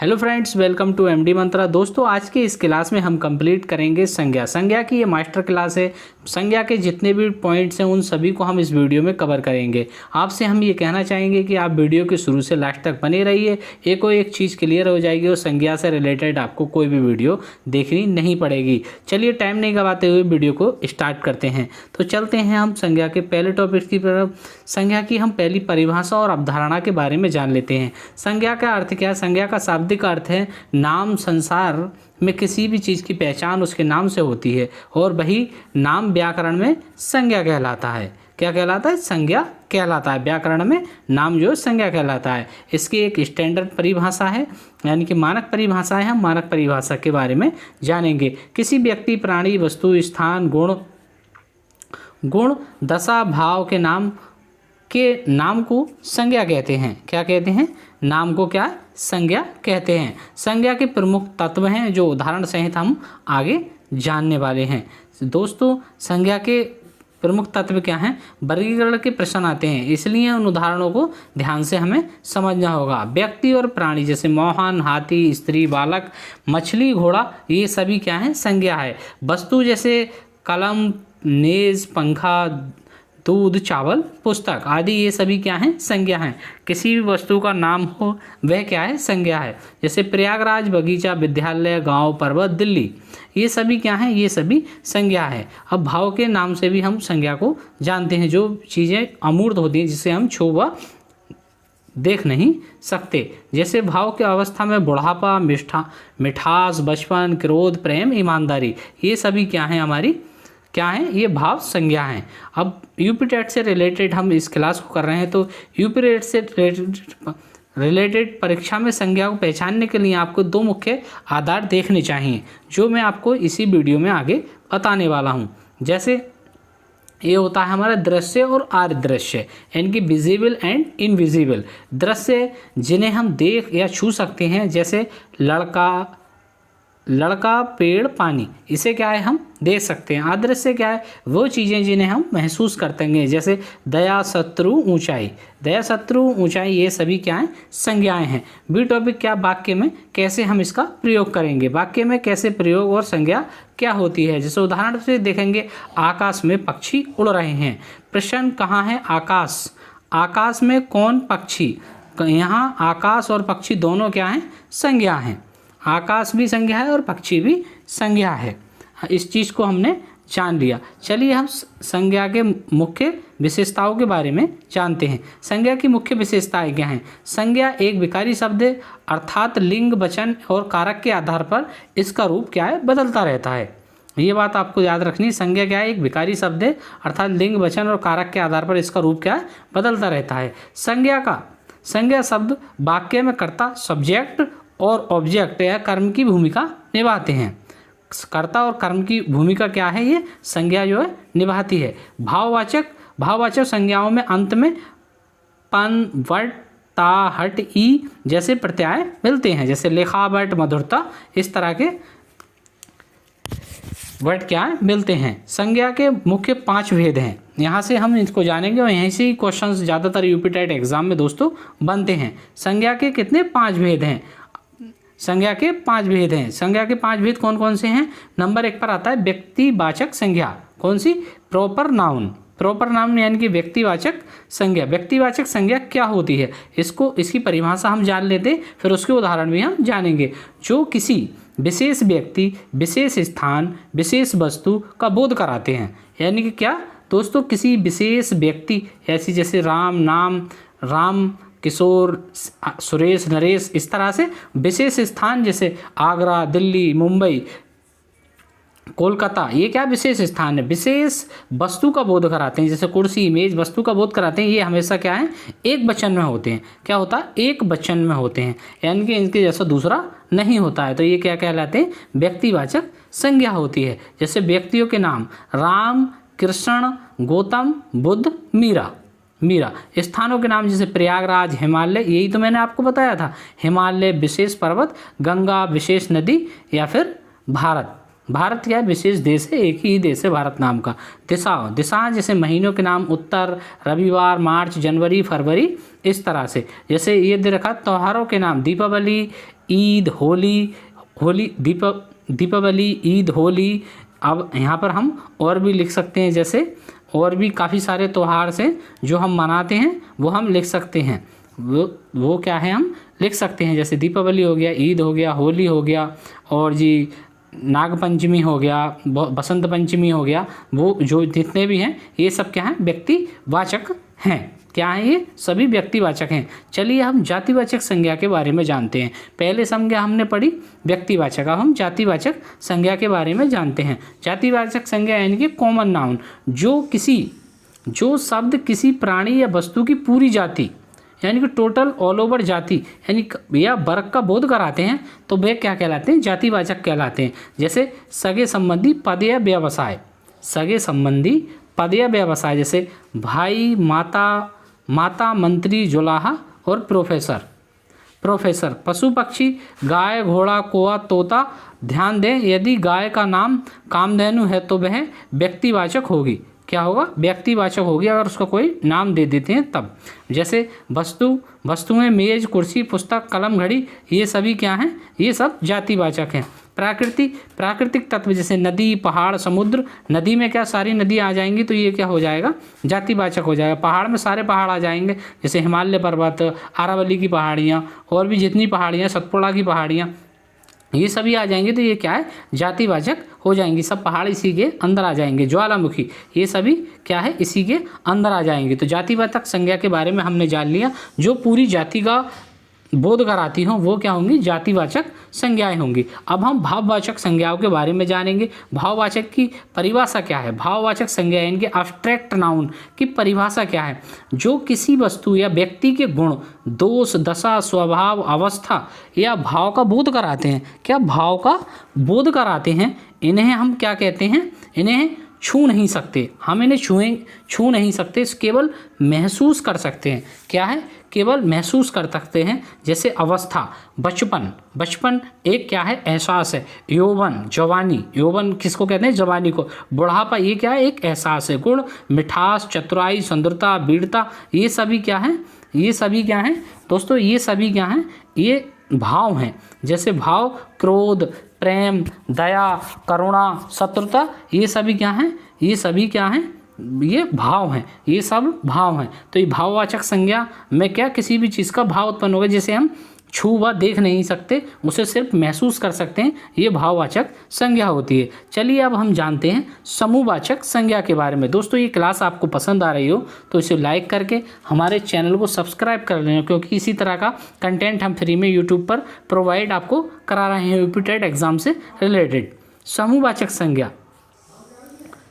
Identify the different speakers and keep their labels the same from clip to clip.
Speaker 1: Hello friends, welcome to MD Mantra. दोस्तों, आज के इस क्लास में हम कंप्लीट करेंगे संज्ञा की ये मास्टर क्लास है। संज्ञा के जितने भी पॉइंट्स हैं उन सभी को हम इस वीडियो में कवर करेंगे। आपसे हम ये कहना चाहेंगे कि आप वीडियो के शुरू से लास्ट तक बने रहिए, एक चीज़ क्लियर हो जाएगी और संज्ञा से रिलेटेड आपको कोई भी वीडियो देखनी नहीं पड़ेगी। चलिए टाइम नहीं गवाते हुए वीडियो को स्टार्ट करते हैं। तो चलते हैं हम संज्ञा के पहले टॉपिक की तरफ। संज्ञा की हम पहली परिभाषा और अवधारणा के बारे में जान लेते हैं। संज्ञा का अर्थ क्या है? संज्ञा का शाब्दिक अर्थ है नाम। संसार में किसी भी चीज़ की पहचान उसके नाम से होती है और वही नाम व्याकरण में संज्ञा कहलाता है। क्या कहलाता है? संज्ञा कहलाता है। व्याकरण में नाम जो है संज्ञा कहलाता है। इसकी एक स्टैंडर्ड परिभाषा है, यानी कि मानक परिभाषा है। हम मानक परिभाषा के बारे में जानेंगे। किसी व्यक्ति, प्राणी, वस्तु, स्थान, गुण, दशा, भाव के नाम को संज्ञा कहते हैं। क्या कहते हैं? नाम को क्या संज्ञा कहते हैं। संज्ञा के प्रमुख तत्व हैं जो उदाहरण सहित हम आगे जानने वाले हैं। दोस्तों, संज्ञा के प्रमुख तत्व क्या हैं? वर्गीकरण के प्रश्न आते हैं, इसलिए उन उदाहरणों को ध्यान से हमें समझना होगा। व्यक्ति और प्राणी जैसे मोहन, हाथी, स्त्री, बालक, मछली, घोड़ा, ये सभी क्या है? संज्ञा है। वस्तु जैसे कलम, मेज, पंखा, दूध, चावल, पुस्तक आदि, ये सभी क्या हैं? संज्ञा हैं। किसी भी वस्तु का नाम हो वह क्या है? संज्ञा है। जैसे प्रयागराज, बगीचा, विद्यालय, गांव, पर्वत, दिल्ली, ये सभी क्या हैं? ये सभी संज्ञा है। अब भाव के नाम से भी हम संज्ञा को जानते हैं। जो चीज़ें अमूर्त होती हैं, जिसे हम छू व देख नहीं सकते, जैसे भाव की अवस्था में बुढ़ापा, मिठास, बचपन, क्रोध, प्रेम, ईमानदारी, ये सभी क्या हैं? हमारी क्या है? ये भाव संज्ञा हैं। अब यूपी टेट से रिलेटेड हम इस क्लास को कर रहे हैं, तो यूपी टेट से रिलेटेड परीक्षा में संज्ञा को पहचानने के लिए आपको दो मुख्य आधार देखने चाहिए, जो मैं आपको इसी वीडियो में आगे बताने वाला हूँ। जैसे ये होता है हमारा दृश्य और अदृश्य, यानी कि विजिबल एंड इनविजिबल। दृश्य जिन्हें हम देख या छू सकते हैं, जैसे लड़का, पेड़, पानी, इसे क्या है? हम देख सकते हैं। अदृश्य क्या है? वो चीज़ें जिन्हें हम महसूस करते हैं, जैसे दया, शत्रु, ऊंचाई। दया, शत्रु, ऊंचाई, ये सभी क्या हैं? संज्ञाएं हैं। बी टॉपिक क्या? वाक्य में कैसे हम इसका प्रयोग करेंगे, वाक्य में कैसे प्रयोग और संज्ञा क्या होती है। जैसे उदाहरण से देखेंगे, आकाश में पक्षी उड़ रहे हैं। प्रश्न कहाँ है? आकाश। आकाश में कौन पक्षी? यहाँ आकाश और पक्षी दोनों क्या हैं? संज्ञा हैं। आकाश भी संज्ञा है और पक्षी भी संज्ञा है। इस चीज़ को हमने जान लिया। चलिए हम संज्ञा के मुख्य विशेषताओं के बारे में जानते हैं। संज्ञा की मुख्य विशेषताएं क्या हैं? संज्ञा एक विकारी शब्द है, अर्थात लिंग, वचन और कारक के आधार पर इसका रूप क्या है? बदलता रहता है। ये बात आपको याद रखनी। संज्ञा क्या है? एक विकारी शब्द है, अर्थात लिंग, वचन और कारक के आधार पर इसका रूप क्या है? बदलता रहता है। संज्ञा शब्द वाक्य में कर्ता, सब्जेक्ट और ऑब्जेक्ट या कर्म की भूमिका निभाते हैं। कर्ता और कर्म की भूमिका क्या है? ये संज्ञा जो है निभाती है। भाववाचक संज्ञाओं में अंत में पन, वट, ता, हट, ई जैसे प्रत्यय मिलते हैं, जैसे लेखा, वट, मधुरता, इस तरह के वर्ड क्या है? मिलते हैं। संज्ञा के मुख्य 5 भेद हैं। यहाँ से हम इसको जानेंगे और यहीं से ही क्वेश्चंस ज़्यादातर यूपी टेट एग्जाम में दोस्तों बनते हैं। संज्ञा के कितने? 5 भेद हैं। संज्ञा के 5 भेद हैं। संज्ञा के 5 भेद कौन कौन से हैं? नंबर 1 पर आता है व्यक्तिवाचक संज्ञा। कौन सी? Proper noun. प्रॉपर नाउन यानी कि व्यक्तिवाचक संज्ञा। व्यक्तिवाचक संज्ञा क्या होती है? इसकी परिभाषा हम जान लेते हैं, फिर उसके उदाहरण भी हम जानेंगे। जो किसी विशेष व्यक्ति, विशेष स्थान, विशेष वस्तु का बोध कराते हैं। यानी कि क्या दोस्तों? किसी विशेष व्यक्ति, ऐसी जैसे राम, किशोर, सुरेश, नरेश, इस तरह से विशेष स्थान जैसे आगरा, दिल्ली, मुंबई, कोलकाता, ये क्या विशेष स्थान है? विशेष वस्तु का बोध कराते हैं, जैसे कुर्सी, मेज, वस्तु का बोध कराते हैं। ये हमेशा क्या है? एक वचन में होते हैं। क्या होता है? एक वचन में होते हैं, यानी कि इनके जैसा दूसरा नहीं होता है। तो ये क्या कहलाते हैं? व्यक्तिवाचक संज्ञा होती है। जैसे व्यक्तियों के नाम राम, कृष्ण, गौतम, बुद्ध, मीरा। स्थानों के नाम जैसे प्रयागराज, हिमालय, यही तो मैंने आपको बताया था। हिमालय विशेष पर्वत, गंगा विशेष नदी, या फिर भारत क्या विशेष देश है? एक ही देश है भारत नाम का। दिशा जैसे महीनों के नाम उत्तर, रविवार, मार्च, जनवरी, फरवरी, इस तरह से। जैसे ये दे रखा त्योहारों के नाम दीपावली, ईद, होली, दीपावली, ईद, होली। अब यहाँ पर हम और भी लिख सकते हैं, जैसे और भी काफ़ी सारे त्यौहार से जो हम मनाते हैं वो हम लिख सकते हैं। वो क्या है, हम लिख सकते हैं, जैसे दीपावली हो गया, ईद हो गया, होली हो गया, और जी नागपंचमी हो गया, बसंत पंचमी हो गया। वो जो जितने भी हैं ये सब क्या हैं, व्यक्तिवाचक हैं। क्या हैं, ये सभी व्यक्तिवाचक हैं। चलिए हम जातिवाचक संज्ञा के बारे में जानते हैं। पहले संज्ञा हमने पढ़ी व्यक्तिवाचक, अब हम जातिवाचक संज्ञा के बारे में जानते हैं। जातिवाचक संज्ञा यानी कि कॉमन नाउन, जो शब्द किसी प्राणी या वस्तु की पूरी जाति यानी कि टोटल ऑल ओवर जाति यानी या वर्ग का बोध कराते हैं, तो वे क्या कहलाते हैं, जातिवाचक कहलाते हैं। जैसे सगे संबंधी पद या व्यवसाय, सगे संबंधी पद या व्यवसाय, जैसे भाई, माता, मंत्री, जुलाहा और प्रोफेसर। पशु पक्षी, गाय, घोड़ा, कौवा, तोता। ध्यान दें, यदि गाय का नाम कामधेनु है तो वह व्यक्तिवाचक होगी। क्या होगा, व्यक्तिवाचक होगी अगर उसका कोई नाम दे देते हैं तब। जैसे वस्तुएं, मेज, कुर्सी, पुस्तक, कलम, घड़ी, ये सभी क्या हैं, ये सब जातिवाचक हैं। प्राकृतिक तत्व, जैसे नदी, पहाड़, समुद्र। नदी में क्या सारी नदी आ जाएंगी तो ये क्या हो जाएगा, जातिवाचक हो जाएगा। पहाड़ में सारे पहाड़ आ जाएंगे, जैसे हिमालय पर्वत, आरावली की पहाड़ियाँ, और भी जितनी पहाड़ियाँ, सतपुड़ा की पहाड़ियाँ, ये सभी आ जाएंगे तो ये क्या है, जातिवाचक हो जाएंगी। सब पहाड़ इसी के अंदर आ जाएंगे। ज्वालामुखी, ये सभी क्या है, इसी के अंदर आ जाएंगे। तो जातिवाचक संज्ञा के बारे में हमने जान लिया। जो पूरी जाति का बोध कराती हों वो क्या होंगी, जातिवाचक संज्ञाएं होंगी। अब हम भाववाचक संज्ञाओं के बारे में जानेंगे। भाववाचक की परिभाषा क्या है। भाववाचक संज्ञा यानी कि एब्स्ट्रैक्ट नाउन की परिभाषा क्या है, जो किसी वस्तु या व्यक्ति के गुण, दोष, दशा, स्वभाव, अवस्था या भाव का बोध कराते हैं। क्या भाव का बोध कराते हैं, इन्हें हम क्या कहते हैं, इन्हें छू नहीं सकते, हम इन्हें छू नहीं सकते, केवल महसूस कर सकते हैं। क्या है, केवल महसूस कर सकते हैं। जैसे अवस्था, बचपन एक क्या है, एहसास है। यौवन, जवानी, यौवन किसको कहते हैं, जवानी को। बुढ़ापा, ये क्या है, एक एहसास है। गुण, मिठास, चतुराई, सुंदरता, वीरता, ये सभी क्या हैं, ये सभी क्या हैं दोस्तों, ये सभी क्या हैं, ये भाव हैं। जैसे भाव, क्रोध, प्रेम, दया, करुणा, शत्रुता, ये सभी क्या हैं, ये सभी क्या हैं, ये भाव हैं, ये सब भाव हैं। तो ये भाववाचक संज्ञा में क्या, किसी भी चीज़ का भाव उत्पन्न होगा। जैसे हम छू व देख नहीं सकते, उसे सिर्फ महसूस कर सकते हैं, ये भाववाचक संज्ञा होती है। चलिए अब हम जानते हैं समूहवाचक संज्ञा के बारे में। दोस्तों ये क्लास आपको पसंद आ रही हो तो इसे लाइक करके हमारे चैनल को सब्सक्राइब कर लेना, क्योंकि इसी तरह का कंटेंट हम फ्री में यूट्यूब पर प्रोवाइड आपको करा रहे हैं यूपी टेट एग्जाम से रिलेटेड।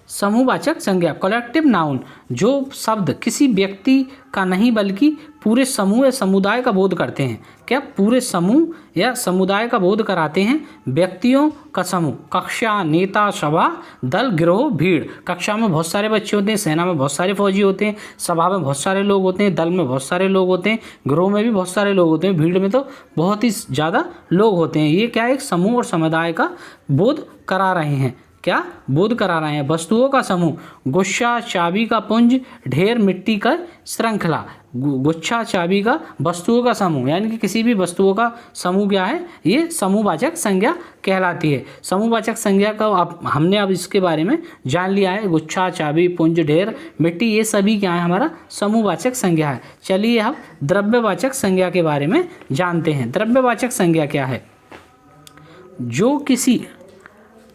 Speaker 1: समूहवाचक संज्ञा कलेक्टिव नाउन, जो शब्द किसी व्यक्ति का नहीं बल्कि पूरे समूह या समुदाय का बोध करते हैं। क्या, पूरे समूह या समुदाय का बोध कराते हैं। व्यक्तियों का समूह, कक्षा, नेता, सभा, दल, गिरोह, भीड़। कक्षा में बहुत सारे बच्चे होते हैं, सेना में बहुत सारे फौजी होते हैं, सभा में बहुत सारे लोग होते हैं, दल में बहुत सारे लोग होते हैं, गिरोह में भी बहुत सारे लोग होते हैं, भीड़ में तो बहुत ही ज़्यादा लोग होते हैं। ये क्या, एक समूह और समुदाय का बोध करा रहे हैं। क्या, बोध करा रहे हैं। वस्तुओं का समूह, गुच्छा, चाबी का पुंज, ढेर, मिट्टी का श्रृंखला। गुच्छा, चाबी का, वस्तुओं का समूह, यानी कि किसी भी वस्तुओं का समूह क्या है, ये समूहवाचक संज्ञा कहलाती है। समूहवाचक संज्ञा का हमने अब इसके बारे में जान लिया है। गुच्छा, चाबी, पुंज, ढेर, मिट्टी, ये सभी क्या है, हमारा समूहवाचक संज्ञा है। चलिए अब द्रव्यवाचक संज्ञा के बारे में जानते हैं। द्रव्यवाचक संज्ञा क्या है,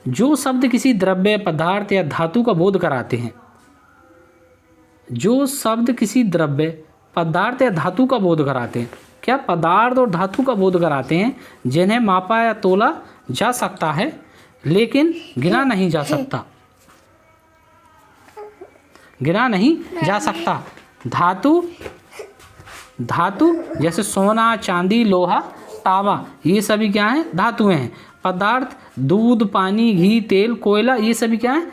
Speaker 1: जो शब्द किसी द्रव्य, पदार्थ या धातु का बोध कराते हैं। जो शब्द किसी द्रव्य, पदार्थ या धातु का बोध कराते हैं। क्या, पदार्थ और धातु का बोध कराते हैं, जिन्हें मापा या तोला जा सकता है लेकिन गिना नहीं जा सकता। गिना नहीं जा सकता। धातु जैसे सोना, चांदी, लोहा, तांबा, ये सभी क्या हैं, धातुएं हैं। पदार्थ, दूध, पानी, घी, तेल, कोयला, ये सभी क्या है,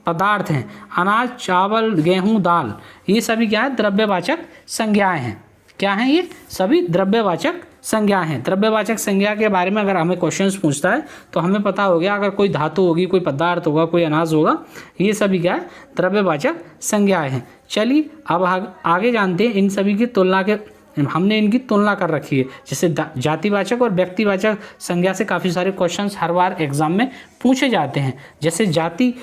Speaker 1: पदार्थ हैं। अनाज, चावल, गेहूं, दाल, ये सभी क्या है, द्रव्यवाचक संज्ञाएं हैं। क्या हैं, ये सभी द्रव्यवाचक संज्ञा हैं। द्रव्यवाचक संज्ञा के बारे में अगर हमें क्वेश्चंस पूछता है तो हमें पता हो गया, अगर कोई धातु होगी, कोई पदार्थ होगा, कोई अनाज होगा, ये सभी क्या है, द्रव्यवाचक संज्ञाएं हैं। चलिए अब आगे जानते हैं इन सभी की तुलना के हमने इनकी तुलना कर रखी है। जैसे जातिवाचक और व्यक्तिवाचक संज्ञा से काफ़ी सारे क्वेश्चंस हर बार एग्जाम में पूछे जाते हैं। जैसे जाति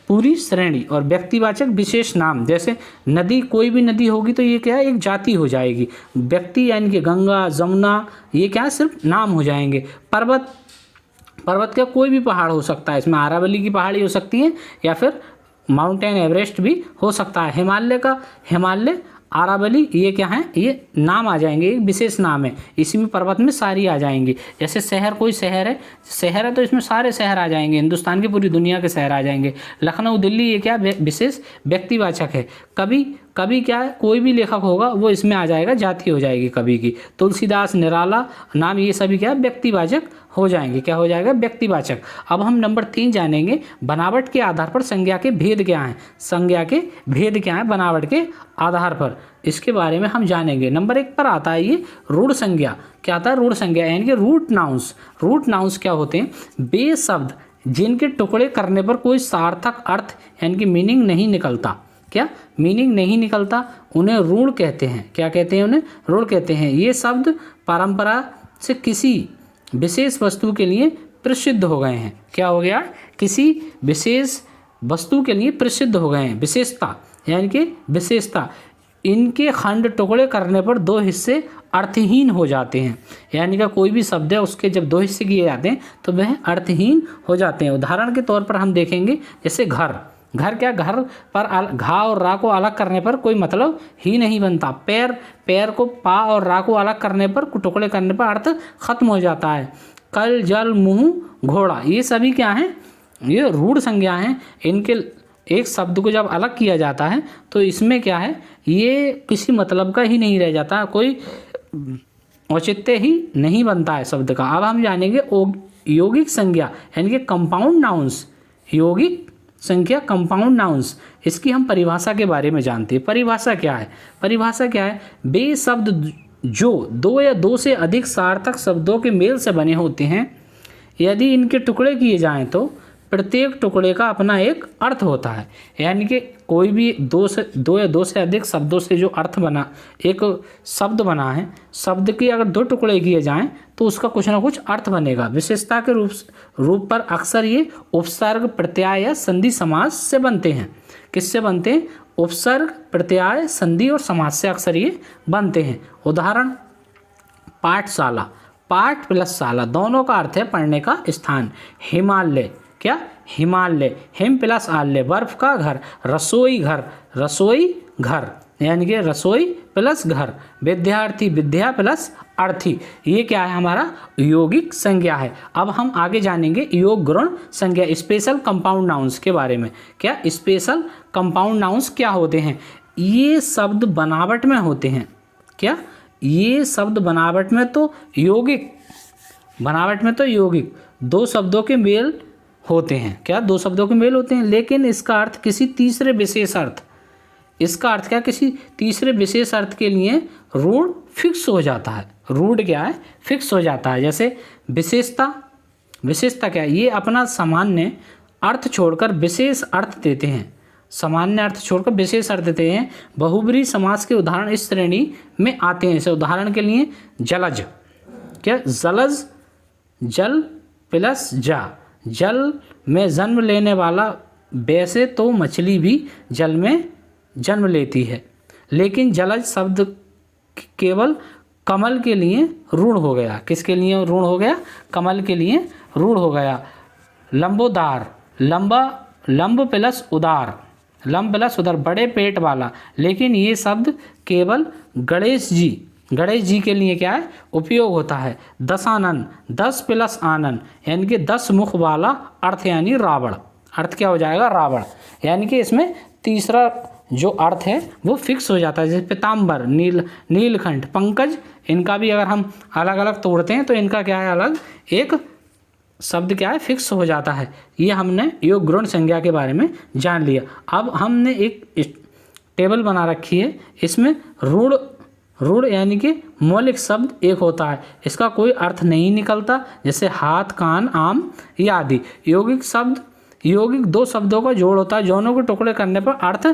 Speaker 1: पूरी श्रेणी और व्यक्तिवाचक विशेष नाम, जैसे नदी, कोई भी नदी होगी तो ये क्या है, एक जाति हो जाएगी। व्यक्ति यानी कि गंगा, जमुना, ये क्या है, सिर्फ नाम हो जाएंगे। पर्वत का कोई भी पहाड़ हो सकता है, इसमें आरावली की पहाड़ी हो सकती है या फिर माउंटेन एवरेस्ट भी हो सकता है। हिमालय, आरावली, ये क्या है, ये नाम आ जाएंगे, एक विशेष नाम है। इसी में पर्वत में सारी आ जाएंगी। जैसे शहर, कोई शहर है तो इसमें सारे शहर आ जाएंगे, हिंदुस्तान की पूरी दुनिया के शहर आ जाएंगे। लखनऊ, दिल्ली, ये क्या विशेष व्यक्तिवाचक है। कभी क्या है, कोई भी लेखक होगा वो इसमें आ जाएगा, जाति हो जाएगी कवि की। तुलसीदास, निराला नाम, ये सभी क्या है, व्यक्तिवाचक हो जाएंगे। क्या हो जाएगा, व्यक्तिवाचक। अब हम नंबर 3 जानेंगे, बनावट के आधार पर संज्ञा के भेद क्या हैं। संज्ञा के भेद क्या हैं बनावट के आधार पर, इसके बारे में हम जानेंगे। नंबर 1 पर आता है ये रूढ़ संज्ञा। क्या आता है, रूढ़ संज्ञा यानी कि रूट नाउंस। रूट नाउंस क्या होते हैं, वे शब्द जिनके टुकड़े करने पर कोई सार्थक अर्थ यानी कि मीनिंग नहीं निकलता। क्या मीनिंग नहीं निकलता, उन्हें रूढ़ कहते हैं। क्या कहते हैं, उन्हें रूढ़ कहते हैं। ये शब्द परंपरा से किसी विशेष वस्तु के लिए प्रसिद्ध हो गए हैं। क्या हो गया, किसी विशेष वस्तु के लिए प्रसिद्ध हो गए हैं। विशेषता यानी कि विशेषता, इनके खंड टुकड़े करने पर 2 हिस्से अर्थहीन हो जाते हैं। यानी कि कोई भी शब्द है, उसके जब 2 हिस्से किए जाते हैं तो वह अर्थहीन हो जाते हैं। उदाहरण के तौर पर हम देखेंगे, जैसे घर क्या, घर पर घा और रा को अलग करने पर कोई मतलब ही नहीं बनता। पैर को पा और रा को अलग करने पर, टुकड़े करने पर अर्थ खत्म हो जाता है। कल, जल, मुंह, घोड़ा, ये सभी क्या हैं, ये रूढ़ संज्ञा हैं। इनके एक शब्द को जब अलग किया जाता है तो इसमें क्या है, ये किसी मतलब का ही नहीं रह जाता, कोई औचित्य ही नहीं बनता है शब्द का। अब हम जानेंगे यौगिक संज्ञा यानी कि कंपाउंड नाउंस। यौगिक संख्या कंपाउंड नाउंस, इसकी हम परिभाषा के बारे में जानते हैं। परिभाषा क्या है, वे शब्द जो 2 या 2 से अधिक सार्थक शब्दों के मेल से बने होते हैं, यदि इनके टुकड़े किए जाएं तो प्रत्येक टुकड़े का अपना एक अर्थ होता है। यानी कि कोई भी 2 या 2 से अधिक शब्दों से जो अर्थ बना, एक शब्द बना है, शब्द के अगर 2 टुकड़े किए जाएं तो उसका कुछ ना कुछ अर्थ बनेगा। विशेषता के रूप पर अक्सर ये उपसर्ग, प्रत्यय या संधि समास से बनते हैं। किससे बनते हैं, उपसर्ग, प्रत्यय, संधि और समास से अक्सर ये बनते हैं। उदाहरण, पाठशाला, पाठ प्लस शाला, दोनों का अर्थ है पढ़ने का स्थान। हिमालय, क्या, हिमालय, हिम प्लस आलय, बर्फ का घर। रसोई घर यानी कि रसोई प्लस घर। विद्यार्थी, विद्या प्लस अर्थी, ये क्या है, हमारा यौगिक संज्ञा है। अब हम आगे जानेंगे योग गुण संज्ञा, स्पेशल कंपाउंड नाउंस के बारे में। क्या स्पेशल कंपाउंड नाउंस क्या होते हैं, ये शब्द बनावट में होते हैं। क्या, ये शब्द बनावट में तो यौगिक, 2 शब्दों के मेल होते हैं। क्या, 2 शब्दों के मेल होते हैं, लेकिन इसका अर्थ किसी तीसरे विशेष अर्थ, इसका अर्थ क्या, किसी तीसरे विशेष अर्थ के लिए रूढ़ फिक्स हो जाता है। रूढ़ क्या है, फिक्स हो जाता है। जैसे विशेषता क्या है, ये अपना सामान्य अर्थ छोड़कर विशेष अर्थ देते हैं। सामान्य अर्थ छोड़कर विशेष अर्थ देते हैं। बहुब्रीहि समास के उदाहरण इस श्रेणी में आते हैं। जैसे उदाहरण के लिए जलज, क्या, जलज, जल प्लस जा, जल में जन्म लेने वाला। वैसे तो मछली भी जल में जन्म लेती है, लेकिन जलज शब्द केवल कमल के लिए रूढ़ हो गया। किसके लिए रूढ़ हो गया, कमल के लिए रूढ़ हो गया। लंबोदार, लंब प्लस उदार, बड़े पेट वाला, लेकिन ये शब्द केवल गणेश जी के लिए क्या है, उपयोग होता है। दशानन, 10 प्लस आनन यानी कि 10 मुख वाला अर्थ यानी रावण। अर्थ क्या हो जाएगा, रावण। यानी कि इसमें तीसरा जो अर्थ है वो फिक्स हो जाता है। जैसे पीताम्बर, नीलकंठ, पंकज, इनका भी अगर हम अलग अलग तोड़ते हैं तो इनका क्या है, अलग एक शब्द क्या है, फिक्स हो जाता है। ये हमने योग गुण संज्ञा के बारे में जान लिया। अब हमने एक टेबल बना रखी है, इसमें रूढ़ यानी कि मौलिक शब्द एक होता है, इसका कोई अर्थ नहीं निकलता। जैसे हाथ, कान, आम ये आदि। यौगिक 2 शब्दों का जोड़ होता है, दोनों के टुकड़े करने पर अर्थ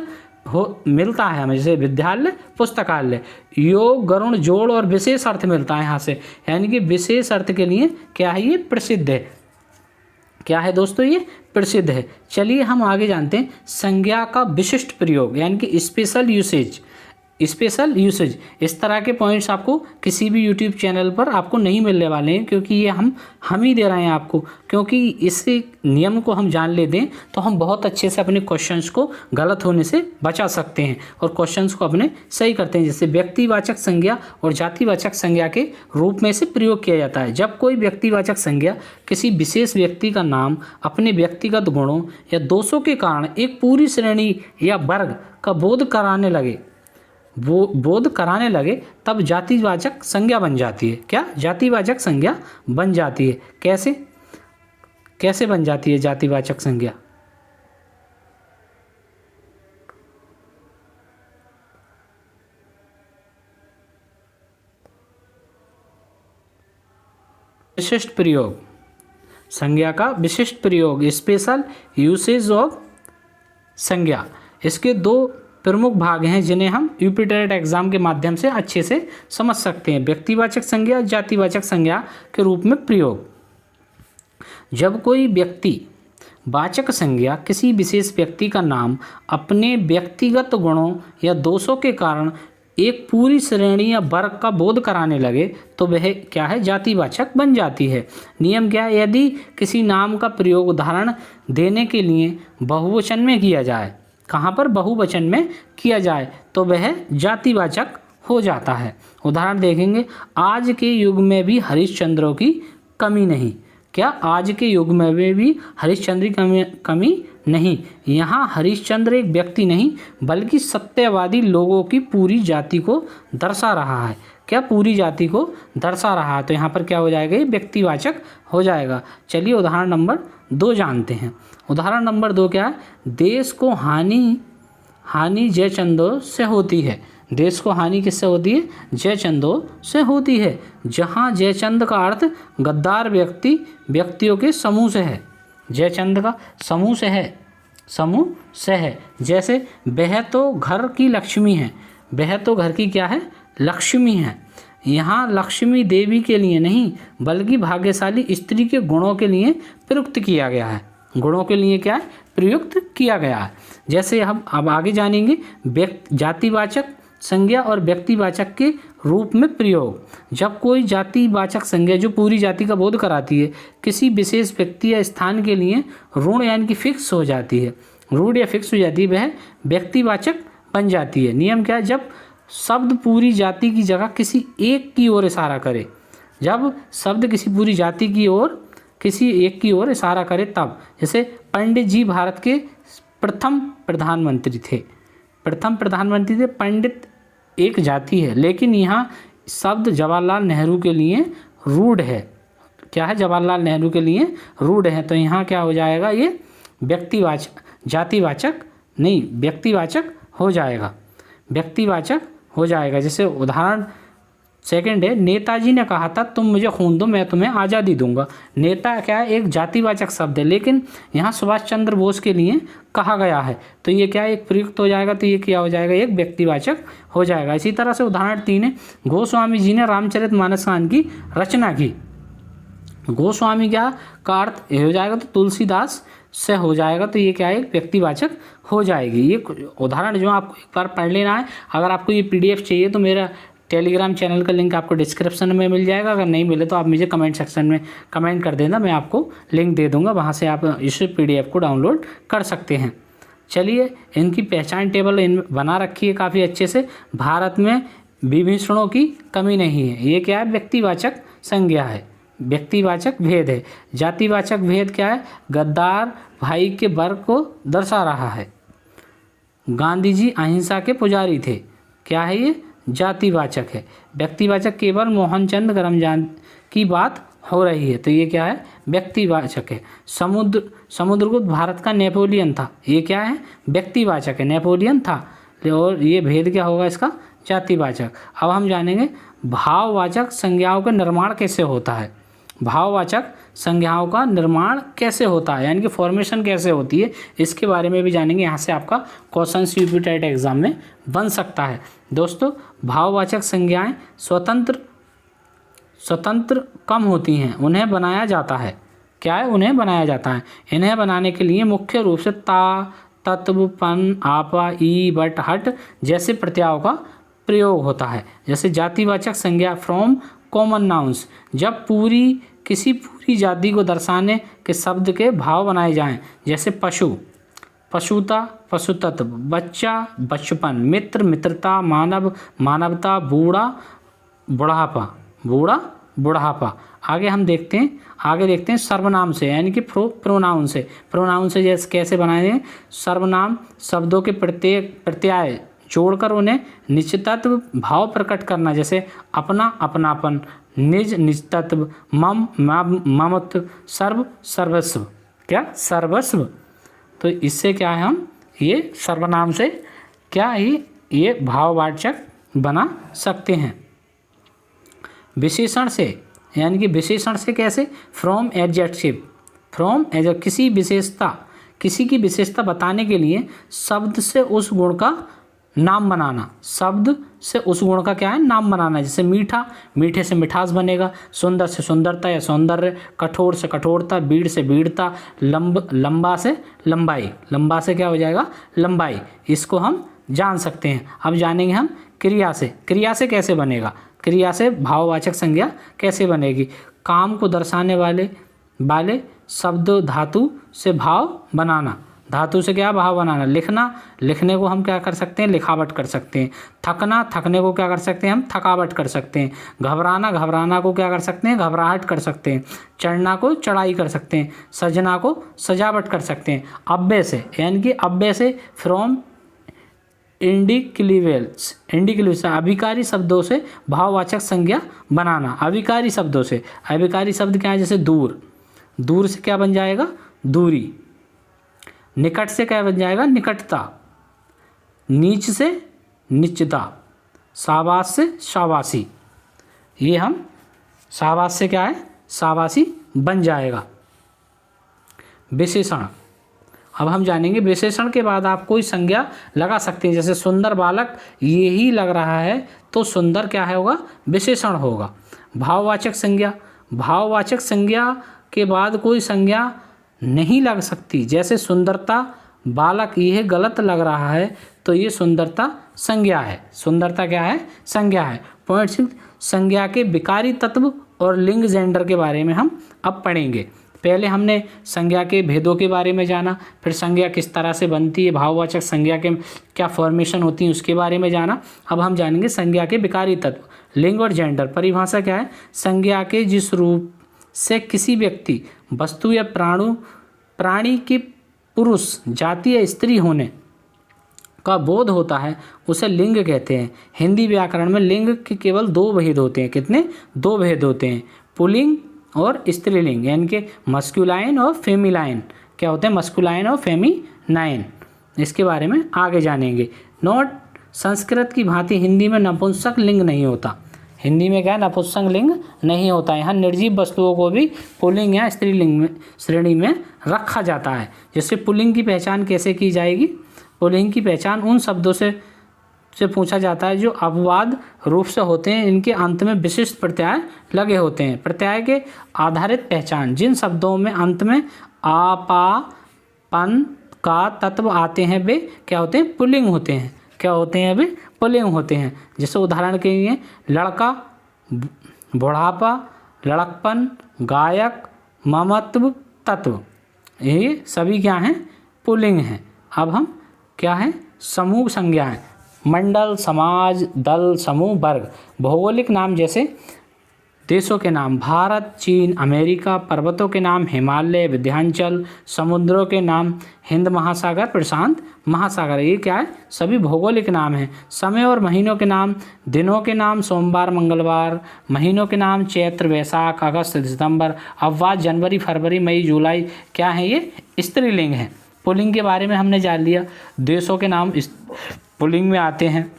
Speaker 1: मिलता है हमें, जैसे विद्यालय, पुस्तकालय। योग, गरुण, जोड़ और विशेष अर्थ मिलता है यहाँ से, यानी कि विशेष अर्थ के लिए क्या है, ये प्रसिद्ध है। क्या है दोस्तों, ये प्रसिद्ध है। चलिए हम आगे जानते हैं संज्ञा का विशिष्ट प्रयोग, यानी कि स्पेशल यूसेज। स्पेशल यूसेज, इस तरह के पॉइंट्स आपको किसी भी यूट्यूब चैनल पर आपको नहीं मिलने वाले हैं, क्योंकि ये हम ही दे रहे हैं आपको। क्योंकि इस नियम को हम जान लेते हैं तो हम बहुत अच्छे से अपने क्वेश्चंस को गलत होने से बचा सकते हैं और क्वेश्चंस को अपने सही करते हैं। जैसे व्यक्तिवाचक संज्ञा और जातिवाचक संज्ञा के रूप में इसे प्रयोग किया जाता है। जब कोई व्यक्तिवाचक संज्ञा किसी विशेष व्यक्ति का नाम अपने व्यक्तिगत गुणों या दोषों के कारण एक पूरी श्रेणी या वर्ग का बोध कराने लगे, तब जातिवाचक संज्ञा बन जाती है। क्या, जातिवाचक संज्ञा बन जाती है। कैसे बन जाती है जातिवाचक संज्ञा? विशिष्ट प्रयोग, संज्ञा का विशिष्ट प्रयोग, स्पेशल यूसेज ऑफ संज्ञा। इसके दो प्रमुख भाग हैं जिन्हें हम यूपीटेट एग्जाम के माध्यम से अच्छे से समझ सकते हैं। व्यक्तिवाचक संज्ञा, जातिवाचक संज्ञा के रूप में प्रयोग। जब कोई व्यक्ति वाचक संज्ञा किसी विशेष व्यक्ति का नाम अपने व्यक्तिगत गुणों या दोषों के कारण एक पूरी श्रेणी या वर्ग का बोध कराने लगे, तो वह क्या है, जातिवाचक बन जाती है। नियम क्या है, यदि किसी नाम का प्रयोग उदाहरण देने के लिए बहुवचन में किया जाए, कहाँ पर, बहुवचन में किया जाए, तो वह जातिवाचक हो जाता है। उदाहरण देखेंगे, आज के युग में भी हरिश्चंद्रों की कमी नहीं। क्या, आज के युग में भी हरिश्चंद्र की कमी नहीं। यहाँ हरिश्चंद्र एक व्यक्ति नहीं बल्कि सत्यवादी लोगों की पूरी जाति को दर्शा रहा है। क्या, पूरी जाति को दर्शा रहा है, तो यहाँ पर क्या हो जाएगा, ये व्यक्तिवाचक हो जाएगा। चलिए उदाहरण नंबर 2 जानते हैं। उदाहरण नंबर 2 क्या है, देश को हानि जयचंदों से होती है। देश को हानि किससे होती है, जयचंदों से होती है। जहाँ जयचंद का अर्थ गद्दार व्यक्तियों के समूह से है। जयचंद का समूह से है। जैसे वह तो घर की लक्ष्मी है, वह तो घर की क्या है, लक्ष्मी है। यहाँ लक्ष्मी देवी के लिए नहीं बल्कि भाग्यशाली स्त्री के गुणों के लिए प्रयुक्त किया गया है। गुणों के लिए क्या है, प्रयुक्त किया गया है। जैसे हम अब आगे जानेंगे जातिवाचक संज्ञा और व्यक्तिवाचक के रूप में प्रयोग। जब कोई जातिवाचक संज्ञा जो पूरी जाति का बोध कराती है किसी विशेष व्यक्ति या स्थान के लिए ऋण यानी कि फिक्स हो जाती है, रूढ़ या फिक्स हो जाती है, वह व्यक्तिवाचक बन जाती है। नियम क्या है, जब शब्द पूरी जाति की जगह किसी एक की ओर इशारा करे। जब शब्द किसी पूरी जाति की ओर किसी एक की ओर इशारा करे तब। जैसे पंडित जी भारत के प्रथम प्रधानमंत्री थे। पंडित एक जाति है, लेकिन यहाँ शब्द जवाहरलाल नेहरू के लिए रूढ़ है। क्या है, जवाहरलाल नेहरू के लिए रूढ़ है, तो यहाँ क्या हो जाएगा, ये जातिवाचक नहीं व्यक्तिवाचक हो जाएगा। व्यक्तिवाचक हो जाएगा। जैसे उदाहरण सेकंड है, नेताजी ने कहा था तुम मुझे खून दो मैं तुम्हें आज़ादी दूंगा। नेता क्या है, एक जातिवाचक शब्द है, लेकिन यहाँ सुभाष चंद्र बोस के लिए कहा गया है, तो ये क्या है, एक प्रयुक्त हो जाएगा, तो ये क्या हो जाएगा, एक व्यक्तिवाचक हो जाएगा। इसी तरह से उदाहरण 3 है, गोस्वामी जी ने रामचरितमानस की रचना की। गोस्वामी क्या का अर्थ ये हो जाएगा, तो तुलसीदास से हो जाएगा, तो ये क्या है, व्यक्तिवाचक हो जाएगी। ये उदाहरण जो आपको एक बार पढ़ लेना है। अगर आपको ये PDF चाहिए तो मेरा टेलीग्राम चैनल का लिंक आपको डिस्क्रिप्शन में मिल जाएगा। अगर नहीं मिले तो आप मुझे कमेंट सेक्शन में कमेंट कर देना, मैं आपको लिंक दे दूंगा, वहाँ से आप इस PDF को डाउनलोड कर सकते हैं। चलिए, इनकी पहचान टेबल बना रखी है काफ़ी अच्छे से। भारत में विभीषणों की कमी नहीं है, ये क्या है, व्यक्तिवाचक संज्ञा है, व्यक्तिवाचक भेद है। जातिवाचक भेद क्या है, गद्दार भाई के वर्ग को दर्शा रहा है। गांधी जी अहिंसा के पुजारी थे, क्या है, ये जातिवाचक है। व्यक्तिवाचक केवल मोहनचंद करमचंद की बात हो रही है, तो ये क्या है, व्यक्तिवाचक है। समुद्रगुप्त भारत का नेपोलियन था, ये क्या है, व्यक्तिवाचक है, नेपोलियन था, और ये भेद क्या होगा इसका, जातिवाचक। अब हम जानेंगे भाववाचक संज्ञाओं का निर्माण कैसे होता है। भाववाचक संज्ञाओं का निर्माण कैसे होता है, यानी कि फॉर्मेशन कैसे होती है, इसके बारे में भी जानेंगे। यहाँ से आपका क्वेश्चन यूपीटेट एग्जाम में बन सकता है। दोस्तों, भाववाचक संज्ञाएं स्वतंत्र कम होती हैं, उन्हें बनाया जाता है। क्या है? उन्हें बनाया जाता है। इन्हें बनाने के लिए मुख्य रूप से ता, तत्व, पन, आपा, ई, बट, हट जैसे प्रत्ययों का प्रयोग होता है। जैसे जातिवाचक संज्ञा फ्रॉम कॉमन नाउन्स, जब किसी पूरी जाति को दर्शाने के शब्द के भाव बनाए जाएं। जैसे पशु, पशुता, पशुतत्व, बच्चा, बचपन, मित्र, मित्रता, मानव, मानवता, बूढ़ा, बुढ़ापा, बुढ़ापा। आगे देखते हैं सर्वनाम से, यानी कि प्रोनाउन से जैसे कैसे बनाए हैं। सर्वनाम शब्दों के प्रत्यय जोड़कर उन्हें निजतत्व भाव प्रकट करना। जैसे अपना, अपनापन, निज, निजतत्व, मम, ममत्व, सर्व, सर्वस्व। क्या? सर्वस्व। तो इससे क्या है, हम ये सर्वनाम से क्या ही ये भाववाचक बना सकते हैं। विशेषण से, यानी कि विशेषण से कैसे? फ्रॉम एडजेक्टिव, किसी की विशेषता बताने के लिए शब्द से उस गुण का नाम बनाना। शब्द से उस गुण का क्या है? नाम बनाना। जैसे मीठा, मीठे से मिठास बनेगा। सुंदर से सुंदरता या सौंदर्य। कठोर से कठोरता, बीड़ से बीड़ता, लंबा से लंबाई, लंबा से क्या हो जाएगा? लंबाई। इसको हम जान सकते हैं। अब जानेंगे हम क्रिया से कैसे बनेगा, क्रिया से भाववाचक संज्ञा कैसे बनेगी। काम को दर्शाने वाले शब्द धातु से भाव बनाना। धातु से क्या? भाव बनाना। लिखने को हम क्या कर सकते हैं? लिखावट कर सकते हैं। थकने को क्या कर सकते हैं? हम थकावट कर सकते हैं। घबराना को क्या कर सकते हैं? घबराहट कर सकते हैं। चढ़ना को चढ़ाई कर सकते हैं। सजना को सजावट कर सकते हैं। अव्यय से, यानी कि अव्यय से फ्रॉम इंडिक्लिवेल्स, अभिकारी शब्दों से भाववाचक संज्ञा बनाना। अभिकारी शब्दों से, अभिकारी शब्द क्या है? जैसे दूर से क्या बन जाएगा? दूरी। निकट से क्या बन जाएगा? निकटता। नीच से निचता। शाबाश से शाबाशी। ये हम शाबाश से क्या है? शाबाशी बन जाएगा। विशेषण, अब हम जानेंगे विशेषण के बाद आप कोई संज्ञा लगा सकते हैं। जैसे सुंदर बालक, ये ही लग रहा है तो सुंदर क्या है होगा? विशेषण होगा। भाववाचक संज्ञा के बाद कोई संज्ञा नहीं लग सकती। जैसे सुंदरता, बालक, यह गलत लग रहा है तो ये सुंदरता संज्ञा है। सुंदरता क्या है? संज्ञा है। पॉइंट 6, संज्ञा के विकारी तत्व और लिंग जेंडर के बारे में हम अब पढ़ेंगे। पहले हमने संज्ञा के भेदों के बारे में जाना, फिर संज्ञा किस तरह से बनती है, भाववाचक संज्ञा के क्या फॉर्मेशन होती है उसके बारे में जाना। अब हम जानेंगे संज्ञा के विकारी तत्व, लिंग और जेंडर। परिभाषा क्या है? संज्ञा के जिस रूप से किसी व्यक्ति, वस्तु या प्राणी के पुरुष, जाति या स्त्री होने का बोध होता है उसे लिंग कहते हैं। हिंदी व्याकरण में लिंग के केवल 2 भेद होते हैं। कितने? 2 भेद होते हैं, पुल्लिंग और स्त्रीलिंग, यानी कि मस्कुलाइन और फेमिलाइन। क्या होते हैं? मस्कुलाइन और फेमिनाइन। इसके बारे में आगे जानेंगे। नोट, संस्कृत की भांति हिंदी में नपुंसक लिंग नहीं होता। हिंदी में क्या है? नपुंसक लिंग नहीं होता। यहाँ निर्जीव वस्तुओं को भी पुल्लिंग या स्त्रीलिंग में श्रेणी में रखा जाता है। जैसे पुल्लिंग की पहचान कैसे की जाएगी? पुल्लिंग की पहचान उन शब्दों से पूछा जाता है जो अपवाद रूप से होते हैं, इनके अंत में विशिष्ट प्रत्यय लगे होते हैं। प्रत्यय के आधारित पहचान, जिन शब्दों में अंत में आ, पा, पन का तत्व आते हैं वे क्या होते हैं? पुल्लिंग होते हैं। क्या होते हैं? वे पुल्लिंग होते हैं। जैसे उदाहरण के लिए लड़का, बुढ़ापा, लड़कपन, गायक, ममत्व, तत्व, ये सभी क्या हैं? पुल्लिंग हैं। अब हम क्या हैं? समूह संज्ञाएं, मंडल, समाज, दल, समूह, वर्ग। भौगोलिक नाम जैसे देशों के नाम भारत, चीन, अमेरिका। पर्वतों के नाम हिमालय, विंध्याचल। समुद्रों के नाम हिंद महासागर, प्रशांत महासागर। ये क्या है? सभी भौगोलिक नाम हैं। समय और महीनों के नाम, दिनों के नाम सोमवार, मंगलवार। महीनों के नाम चैत्र, वैशाख, अगस्त, सितंबर। अपवाद जनवरी, फरवरी, मई, जुलाई। क्या है? ये स्त्रीलिंग है। पुल्लिंग के बारे में हमने जान लिया। देशों के नाम पुल्लिंग में आते हैं,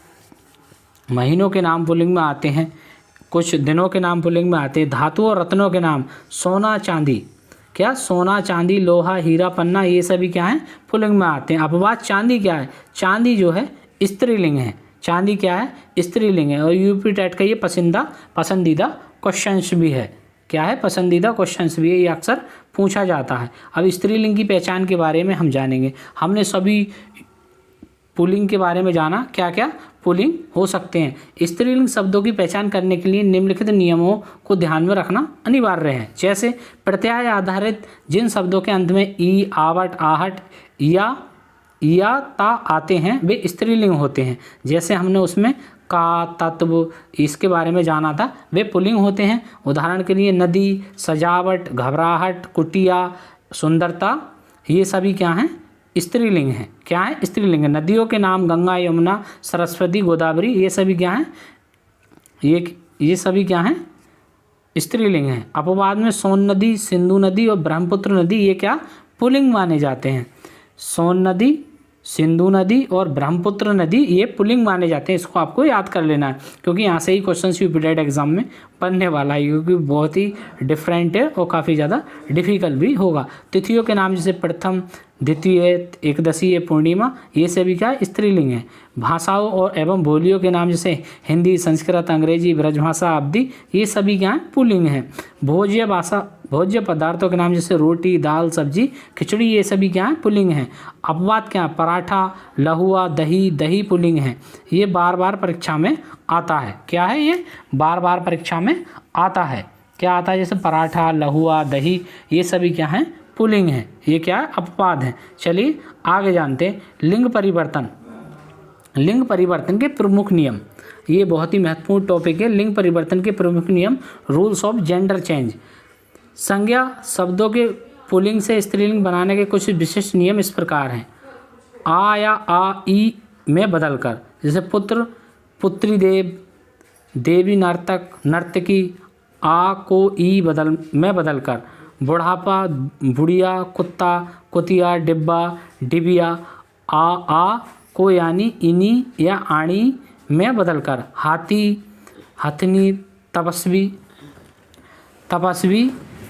Speaker 1: महीनों के नाम पुल्लिंग में आते हैं, कुछ दिनों के नाम पुल्लिंग में आते हैं। धातु और रत्नों के नाम सोना चांदी, क्या सोना चांदी लोहा हीरा पन्ना, ये सभी क्या है पुल्लिंग में आते हैं। अपवाद चांदी क्या है, चांदी जो है स्त्रीलिंग है, चांदी क्या है स्त्रीलिंग है। और यूपी टेट का ये पसंदीदा क्वेश्चंस भी है, क्या है पसंदीदा क्वेश्चंस भी है, ये अक्सर पूछा जाता है। अब स्त्रीलिंग की पहचान के बारे में हम जानेंगे। हमने सभी पुल्लिंग के बारे में जाना, क्या क्या पुल्लिंग हो सकते हैं। स्त्रीलिंग शब्दों की पहचान करने के लिए निम्नलिखित नियमों को ध्यान में रखना अनिवार्य है। जैसे प्रत्यय आधारित जिन शब्दों के अंत में ई, आवट, आहट या ता आते हैं वे स्त्रीलिंग होते हैं। जैसे हमने उसमें का, तत्व, इसके बारे में जाना था, वे पुल्लिंग होते हैं। उदाहरण के लिए नदी, सजावट, घबराहट, कुटिया, सुंदरता, ये सभी क्या हैं स्त्रीलिंग हैं। क्या है स्त्रीलिंग है। नदियों के नाम गंगा, यमुना, सरस्वती, गोदावरी, ये सभी क्या हैं ये सभी क्या हैं स्त्रीलिंग हैं। अपवाद में सोन नदी, सिंधु नदी और ब्रह्मपुत्र नदी, ये क्या पुल्लिंग माने जाते हैं। सोन नदी, सिंधु नदी और ब्रह्मपुत्र नदी ये पुल्लिंग माने जाते हैं। इसको आपको याद कर लेना है, क्योंकि यहाँ से ही क्वेश्चन यूपी टेट एग्जाम में बनने वाला है, क्योंकि बहुत ही डिफरेंट है और काफ़ी ज़्यादा डिफिकल्ट भी होगा। तिथियों के नाम जैसे प्रथम, द्वितीय, एकदशी, पूर्णिमा, ये सभी क्या स्त्रीलिंग है। भाषाओं और एवं बोलियों के नाम जैसे हिंदी, संस्कृत, अंग्रेजी, ब्रजभाषा, अवधी, ये सभी क्या हैं पुल्लिंग हैं। भोज्य पदार्थों के नाम जैसे रोटी, दाल, सब्जी, खिचड़ी, ये सभी क्या हैं पुल्लिंग हैं। अपवाद क्या है, पराठा, लहुआ, दही, दही पुल्लिंग है। ये बार बार परीक्षा में आता है। क्या है ये बार बार परीक्षा में आता है। क्या आता है, जैसे पराठा, लहुआ, दही, ये सभी क्या हैं पुल्लिंग है। ये क्या है अपवाद है। चलिए आगे जानते हैं लिंग परिवर्तन। लिंग परिवर्तन के प्रमुख नियम, ये बहुत ही महत्वपूर्ण टॉपिक है। लिंग परिवर्तन के प्रमुख नियम, रूल्स ऑफ जेंडर चेंज। संज्ञा शब्दों के पुल्लिंग से स्त्रीलिंग बनाने के कुछ विशिष्ट नियम इस प्रकार हैं। आ या आ, ई में बदलकर, जैसे पुत्र, पुत्री, देव, देवी, नर्तक, नर्तकी, आ को ई में बदलकर। बुढ़ापा, बुढ़िया, कुत्ता, कुतिया, डिब्बा, डिबिया, आ को यानी इनी या आणी में बदलकर। हाथी, हथनी, तपस्वी,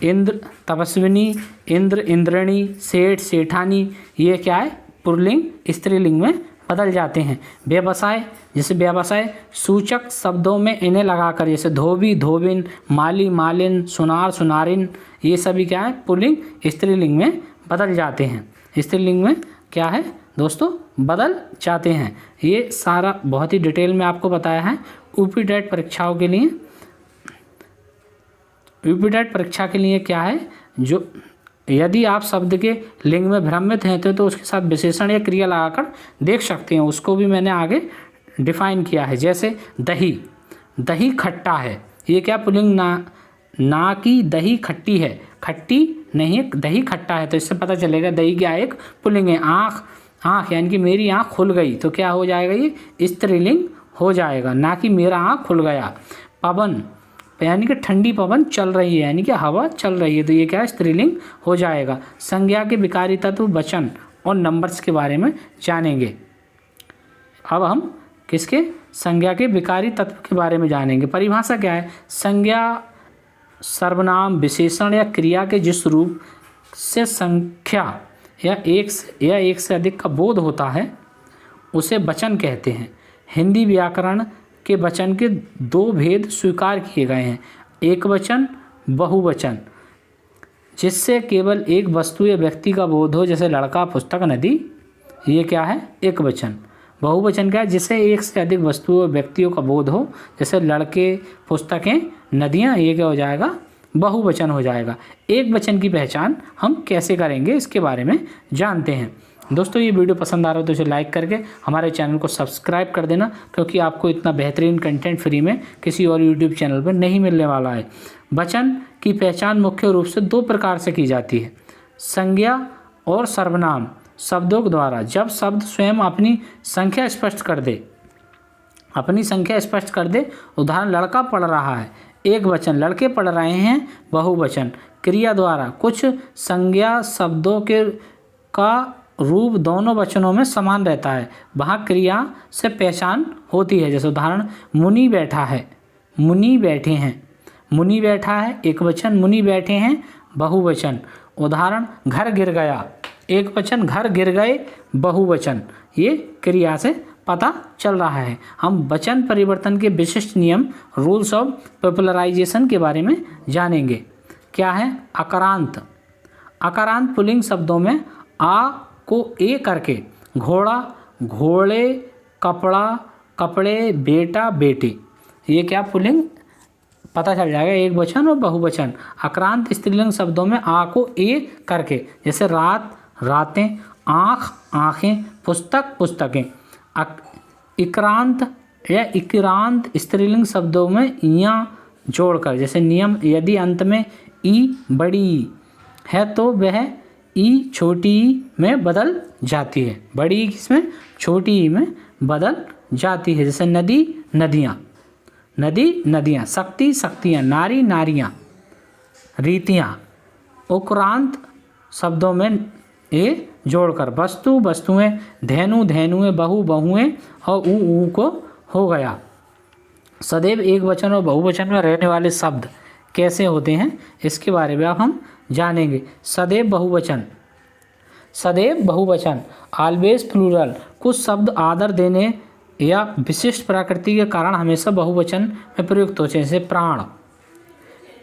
Speaker 1: इंद्र, तपस्विनी, इंद्र, इंद्रणी, सेठ, सेठानी, ये क्या है पुल्लिंग स्त्रीलिंग में बदल जाते हैं। व्यवसाय, जैसे व्यवसाय सूचक शब्दों में इन्हें लगाकर, जैसे धोबी, धोबिन, माली, मालिन, सुनार, सुनारिन, ये सभी क्या है पुल्लिंग स्त्रीलिंग में बदल जाते हैं। स्त्रीलिंग में क्या है दोस्तों बदल जाते हैं। ये सारा बहुत ही डिटेल में आपको बताया है। यूपी टेट परीक्षाओं के लिए, यूपी टेट परीक्षा के लिए क्या है, जो यदि आप शब्द के लिंग में भ्रमित हैं तो उसके साथ विशेषण या क्रिया लगाकर देख सकते हैं। उसको भी मैंने आगे डिफाइन किया है। जैसे दही, दही खट्टा है, ये क्या पुल्लिंग ना कि दही खट्टी है, खट्टी नहीं है, दही खट्टा है, तो इससे पता चलेगा दही क्या एक पुल्लिंग है। आँख यानी कि मेरी आँख खुल गई, तो क्या हो जाएगा ये स्त्रीलिंग हो जाएगा, ना कि मेरा आँख खुल गया। पवन यानी कि ठंडी पवन चल रही है, यानी कि हवा चल रही है, तो ये क्या स्त्रीलिंग हो जाएगा। संज्ञा के विकारी तत्व, वचन और नंबर्स के बारे में जानेंगे। अब हम किसके संज्ञा के विकारी तत्व के बारे में जानेंगे। परिभाषा क्या है, संज्ञा सर्वनाम, विशेषण या क्रिया के जिस रूप से संख्या या एक से अधिक का बोध होता है उसे वचन कहते हैं। हिंदी व्याकरण के वचन के दो भेद स्वीकार किए गए हैं, एक वचन, बहुवचन, जिससे केवल एक वस्तु या व्यक्ति का बोध हो, जैसे लड़का, पुस्तक, नदी, ये क्या है एक वचन। बहुवचन क्या है, जिससे एक से अधिक वस्तुओं व्यक्तियों का बोध हो, जैसे लड़के, पुस्तकें, नदियाँ, ये क्या हो जाएगा बहुवचन हो जाएगा। एक वचन की पहचान हम कैसे करेंगे इसके बारे में जानते हैं। दोस्तों ये वीडियो पसंद आ रहा हो तो इसे लाइक करके हमारे चैनल को सब्सक्राइब कर देना, क्योंकि आपको इतना बेहतरीन कंटेंट फ्री में किसी और यूट्यूब चैनल पर नहीं मिलने वाला है। वचन की पहचान मुख्य रूप से दो प्रकार से की जाती है, संज्ञा और सर्वनाम शब्दों के द्वारा। जब शब्द स्वयं अपनी संख्या स्पष्ट कर दे, उदाहरण लड़का पढ़ रहा है, एक वचन, लड़के पढ़ रहे हैं, बहुवचन। क्रिया द्वारा कुछ संज्ञा शब्दों का रूप दोनों वचनों में समान रहता है, वहाँ क्रिया से पहचान होती है। जैसे उदाहरण मुनि बैठा है, मुनि बैठे हैं, मुनि बैठा है एक वचन, मुनि बैठे हैं बहुवचन। उदाहरण घर गिर गया एक वचन, घर गिर गए बहुवचन। ये क्रिया से पता चल रहा है। हम वचन परिवर्तन के विशिष्ट नियम, रूल्स ऑफ पॉपुलराइजेशन के बारे में जानेंगे। क्या है? अकारांत। अकारांत पुल्लिंग शब्दों में आ को ए करके घोड़ा, घोड़े, कपड़ा, कपड़े, बेटा, बेटे, ये क्या पुल्लिंग पता चल जाएगा, एक वचन और बहुवचन। अक्रांत स्त्रीलिंग शब्दों में आ को ए करके, जैसे रात, रातें, आँख, आँखें, पुस्तक, पुस्तकें। इक्रांत या इक्रांत स्त्रीलिंग शब्दों में इयाँ जोड़कर, जैसे नियम, यदि अंत में ई बड़ी है तो वह ई छोटी ई में बदल जाती है। बड़ी ई किसमें? छोटी ई में बदल जाती है। जैसे नदी, नदियाँ, नदी, नदियाँ, शक्ति, शक्तियाँ, नारी, नारियाँ, रीतियाँ। उक्रांत शब्दों में ए जोड़कर, वस्तु, वस्तुएं, धेनु, धेनुएं, बहु, बहुएं और ऊ को हो गया। सदैव एक वचन और बहुवचन में रहने वाले शब्द कैसे होते हैं इसके बारे में अब हम जानेंगे। सदैव बहुवचन, सदैव बहुवचन, ऑलवेज प्लूरल। कुछ शब्द आदर देने या विशिष्ट प्रकृति के कारण हमेशा बहुवचन में प्रयुक्त होते हैं। जैसे प्राण,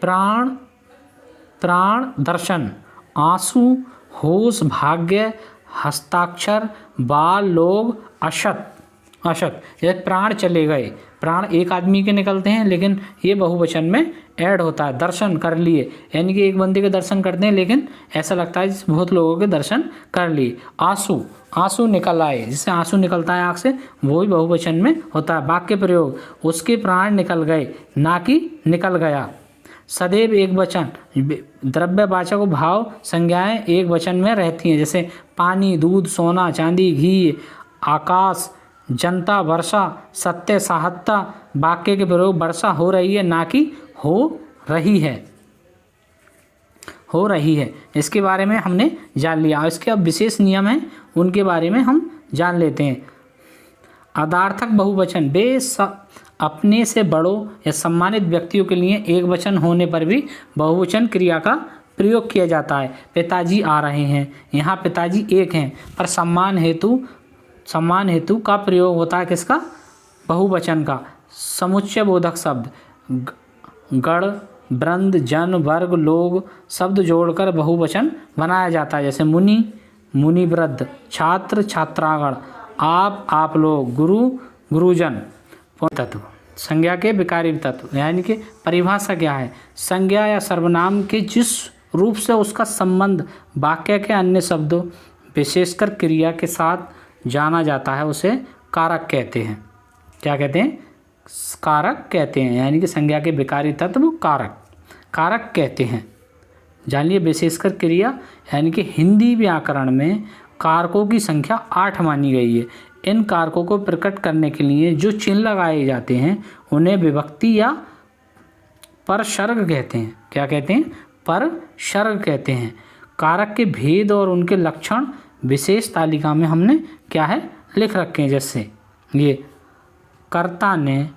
Speaker 1: प्राण, प्राण दर्शन, आंसू, होश, भाग्य, हस्ताक्षर, बाल, लोग, अशत, अशत। जैसे प्राण चले गए, प्राण एक आदमी के निकलते हैं लेकिन ये बहुवचन में ऐड होता है। दर्शन कर लिए, यानी कि एक बंदे के दर्शन करते हैं लेकिन ऐसा लगता है जैसे बहुत लोगों के दर्शन कर लिए। आंसू, आंसू निकल आए, जिससे आंसू निकलता है आँख से, वो भी बहुवचन में होता है। वाक्य प्रयोग, उसके प्राण निकल गए, ना कि निकल गया। सदैव एक वचन, द्रव्यवाचक भाव संज्ञाएं एक वचन में रहती हैं। जैसे पानी, दूध, सोना, चांदी, घी, आकाश, जनता, वर्षा, सत्य, साहत्ता। वाक्य के प्रयोग वर्षा हो रही है, ना कि हो रही है, हो रही है। इसके बारे में हमने जान लिया। इसके अब विशेष नियम हैं, उनके बारे में हम जान लेते हैं। अदार्थक बहुवचन, अपने से बड़ों या सम्मानित व्यक्तियों के लिए एक वचन होने पर भी बहुवचन क्रिया का प्रयोग किया जाता है। पिताजी आ रहे हैं, यहाँ पिताजी एक हैं, पर सम्मान हेतु का प्रयोग होता है किसका? बहुवचन का। समुच्चय बोधक शब्द, गण, वृंद, जन, वर्ग, लोग शब्द जोड़कर बहुवचन बनाया जाता है। जैसे मुनि, मुनि वृद्ध, छात्र, छात्रागण, आप लोग, गुरु, गुरुजन। तत्व, संज्ञा के विकारी तत्व, यानी कि परिभाषा क्या है? संज्ञा या सर्वनाम के जिस रूप से उसका संबंध वाक्य के अन्य शब्दों विशेषकर क्रिया के साथ जाना जाता है उसे कारक कहते हैं। क्या कहते हैं? कारक कहते हैं। यानी कि संज्ञा के विकारी तत्व कारक, कारक कहते हैं। जान लिए विशेषकर क्रिया, यानी कि हिंदी व्याकरण में कारकों की संख्या 8 मानी गई है। इन कारकों को प्रकट करने के लिए जो चिन्ह लगाए जाते हैं उन्हें विभक्ति या परसर्ग कहते हैं। क्या कहते हैं? परसर्ग कहते हैं। कारक के भेद और उनके लक्षण विशेष तालिका में हमने क्या है लिख रखे हैं। जैसे ये कर्ता ने